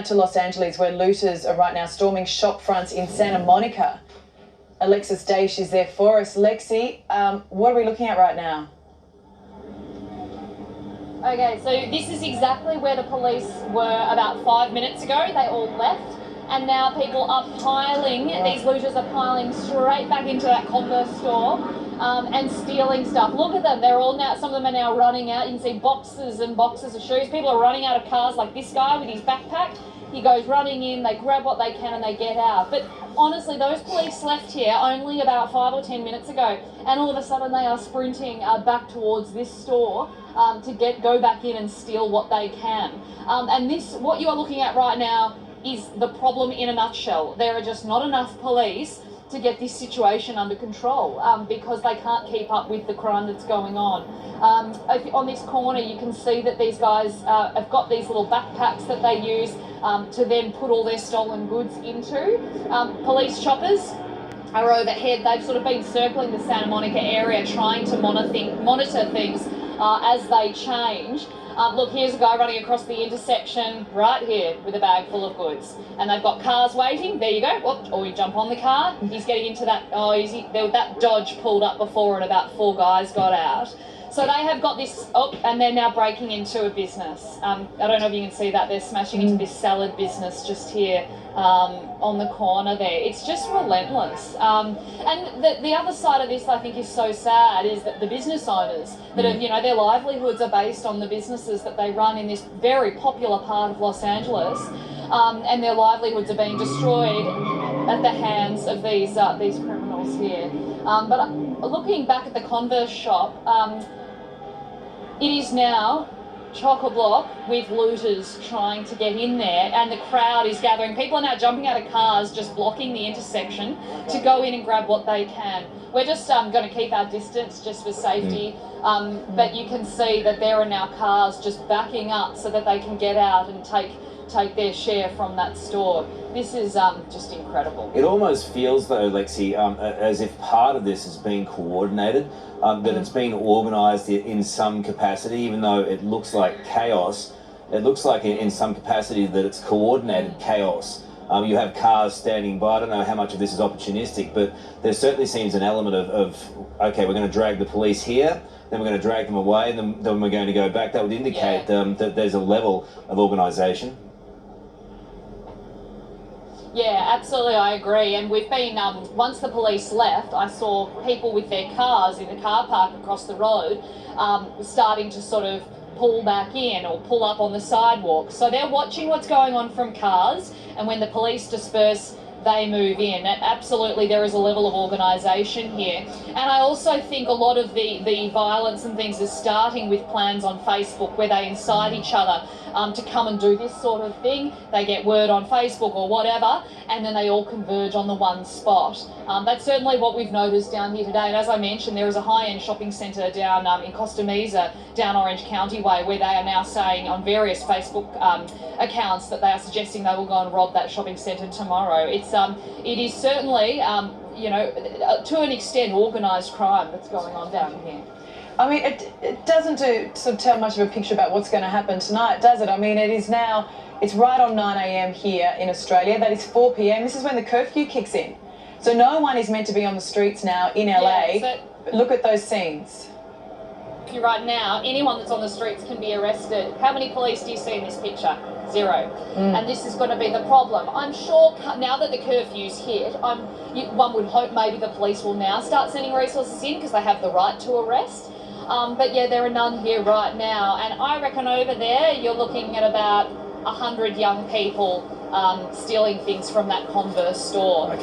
To Los Angeles, where looters are right now storming shop fronts in Santa Monica. Alexis Daish is there for us. Lexi, what are we looking at right now? Okay, so this is exactly where the police were about 5 minutes ago. They all left, and now people are piling, these looters are piling straight back into that Converse store and stealing stuff. Look at them, they're all now, some of them are now running out. You can see boxes and boxes of shoes. People are running out of cars, like this guy with his backpack. He goes running in, they grab what they can and they get out. But honestly, those police left here only about 5 or 10 minutes ago, and all of a sudden they are sprinting back towards this store to go back in and steal what they can. And this, what you are looking at right now, is the problem in a nutshell. There are just not enough police to get this situation under control because they can't keep up with the crime that's going on. On this corner, you can see that these guys have got these little backpacks that they use to then put all their stolen goods into. Police choppers are overhead. They've sort of been circling the Santa Monica area trying to monitor things as they change. Look, here's a guy running across the intersection right here with a bag full of goods. And they've got cars waiting. There you go. Whoop, or you jump on the car. He's getting into that, that Dodge pulled up before and about 4 guys got out. So they have got this, and they're now breaking into a business. I don't know if you can see that. They're smashing into this salad business just here on the corner there. It's just relentless. And the other side of this, I think, is so sad, is that the business owners that have, their livelihoods are based on the businesses that they run in this very popular part of Los Angeles, and their livelihoods are being destroyed at the hands of these criminals here. But looking back at the Converse shop, it is now chock-a-block with looters trying to get in there, and the crowd is gathering. People are now jumping out of cars, just blocking the intersection to go in and grab what they can. We're just going to keep our distance just for safety, but you can see that there are now cars just backing up so that they can get out and take their share from that store. This is just incredible. It almost feels though, Lexi, as if part of this has been coordinated, that it's been organised in some capacity, even though it looks like chaos. It looks like in some capacity that it's coordinated chaos. You have cars standing by. I don't know how much of this is opportunistic, but there certainly seems an element of okay, we're going to drag the police here, then we're going to drag them away, and then we're going to go back. That would indicate that there's a level of organisation. Yeah, absolutely, I agree. And we've been, once the police left, I saw people with their cars in the car park across the road starting to sort of pull back in or pull up on the sidewalk. So they're watching what's going on from cars, and when the police disperse, they move in. Absolutely, there is a level of organisation here. And I also think a lot of the violence and things is starting with plans on Facebook where they incite each other to come and do this sort of thing. They get word on Facebook or whatever, and then they all converge on the one spot. That's certainly what we've noticed down here today. And as I mentioned, there is a high-end shopping centre down in Costa Mesa, down Orange County way, where they are now saying on various Facebook accounts that they are suggesting they will go and rob that shopping centre tomorrow. It is certainly, to an extent, organised crime that's going on down here. I mean, it doesn't sort of tell much of a picture about what's going to happen tonight, does it? I mean, it is now, it's right on 9 a.m. here in Australia. That is 4 p.m. This is when the curfew kicks in. So no one is meant to be on the streets now in LA. Yeah, look at those scenes. Right now, anyone that's on the streets can be arrested. How many police do you see in this picture? 0. And this is going to be the problem. I'm sure now that the curfew's hit, one would hope maybe the police will now start sending resources in because they have the right to arrest. But yeah, there are none here right now. And I reckon over there you're looking at about 100 young people stealing things from that Converse store. Okay.